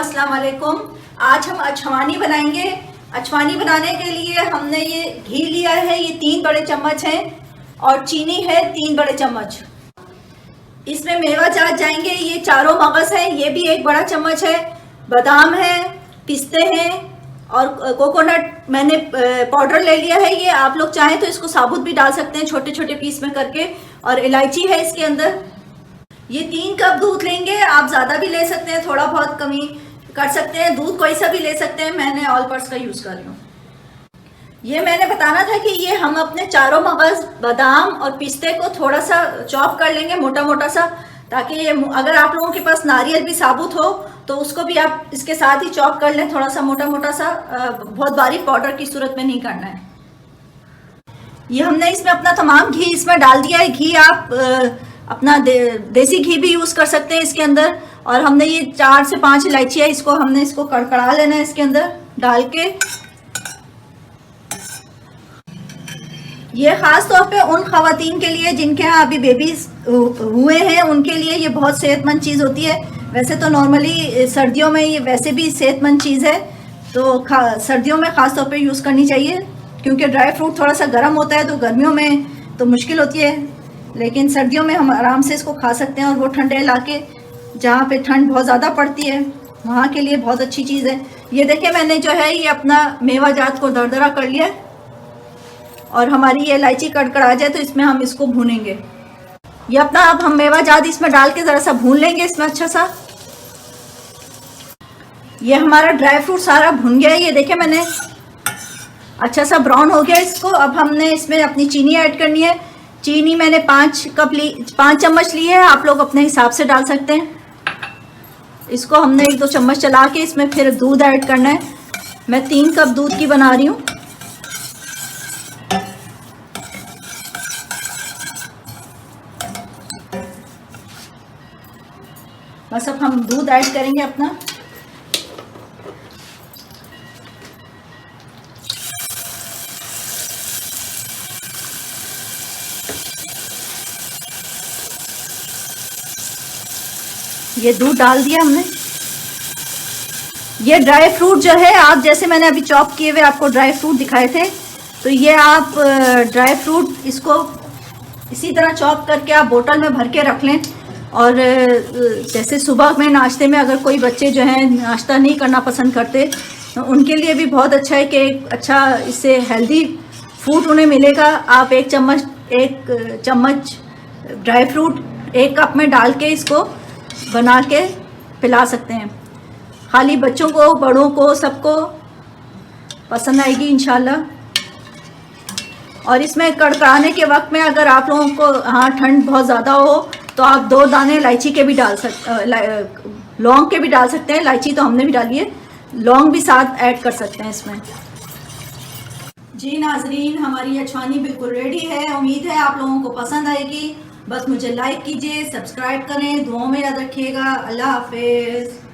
अस्सलाम वालेकुम। आज हम अछवानी बनाएंगे। अछवानी बनाने के लिए हमने ये घी लिया है, ये 3 बड़े चम्मच हैं और चीनी है 3 बड़े चम्मच। इसमें मेवा जात जाएंगे, ये चारों मगज है, ये भी 1 बड़ा चम्मच है। बादाम है, पिस्ते हैं और कोकोनट मैंने पाउडर ले लिया है। ये आप लोग चाहें तो इसको साबुत भी डाल सकते हैं छोटे छोटे पीस में करके। और इलायची है इसके अंदर। ये 3 कप दूध लेंगे, आप ज़्यादा भी ले सकते हैं, थोड़ा बहुत कमी कर सकते हैं। दूध कोई सा भी ले सकते हैं, मैंने ऑल पर्स का यूज़ कर रही हूँ। ये मैंने बताना था कि ये हम अपने चारों मगज बादाम और पिस्ते को थोड़ा सा चॉप कर लेंगे मोटा मोटा सा, ताकि ये अगर आप लोगों के पास नारियल भी साबुत हो तो उसको भी आप इसके साथ ही चॉप कर लें, थोड़ा सा मोटा मोटा सा, बहुत बारीक पाउडर की सूरत में नहीं करना है। ये हमने इसमें अपना तमाम घी इसमें डाल दिया है। घी आप अपना देसी घी भी यूज़ कर सकते हैं इसके अंदर। और हमने ये 4 से 5 इलायची है, इसको कड़कड़ा लेना है इसके अंदर डाल के। ये ख़ास तौर पे उन ख़वातीन के लिए जिनके यहाँ अभी बेबीज हुए हैं, उनके लिए ये बहुत सेहतमंद चीज़ होती है। वैसे तो नॉर्मली सर्दियों में ये वैसे भी सेहतमंद चीज़ है, तो सर्दियों में ख़ास तौर पे यूज़ करनी चाहिए, क्योंकि ड्राई फ्रूट थोड़ा सा गर्म होता है तो गर्मियों में तो मुश्किल होती है, लेकिन सर्दियों में हम आराम से इसको खा सकते हैं। और वो ठंडे इलाके जहाँ पे ठंड बहुत ज़्यादा पड़ती है वहाँ के लिए बहुत अच्छी चीज़ है। ये देखिए मैंने जो है ये अपना मेवा जात को दरदरा कर लिया है। और हमारी ये इलायची कड़कड़ा जाए तो इसमें हम इसको भूनेंगे। ये अपना अब हम मेवा जात इसमें डाल के ज़रा सा भून लेंगे इसमें अच्छा सा। ये हमारा ड्राई फ्रूट सारा भुन गया है, ये देखिए मैंने अच्छा सा ब्राउन हो गया इसको। अब हमने इसमें अपनी चीनी ऐड करनी है। चीनी मैंने 5 चम्मच ली है, आप लोग अपने हिसाब से डाल सकते हैं। इसको हमने 1-2 चम्मच चला के इसमें फिर दूध ऐड करना है। मैं 3 कप दूध की बना रही हूँ। बस अब हम दूध ऐड करेंगे अपना। ये दूध डाल दिया हमने। ये ड्राई फ्रूट जो है, आप जैसे मैंने अभी चॉप किए हुए आपको ड्राई फ्रूट दिखाए थे, तो ये आप ड्राई फ्रूट इसको इसी तरह चॉप करके आप बोतल में भर के रख लें। और जैसे सुबह में नाश्ते में अगर कोई बच्चे जो हैं नाश्ता नहीं करना पसंद करते तो उनके लिए भी बहुत अच्छा है कि अच्छा इससे हेल्दी फूड उन्हें मिलेगा। आप 1 चम्मच ड्राई फ्रूट 1 कप में डाल के इसको बना के पिला सकते हैं। खाली बच्चों को, बड़ों को, सबको पसंद आएगी इंशाल्लाह। और इसमें कड़कड़ाने के वक्त में अगर आप लोगों को ठंड बहुत ज़्यादा हो तो आप 2 दाने इलायची के भी डाल सकते, लौंग के भी डाल सकते हैं। इलायची तो हमने भी डाली है, लौंग भी साथ ऐड कर सकते हैं इसमें। जी नाजरीन, हमारी अछवानी बिल्कुल रेडी है। उम्मीद है आप लोगों को पसंद आएगी। बस मुझे लाइक कीजिए, सब्सक्राइब करें, दुआओं में याद रखिएगा। अल्लाह हाफिज़।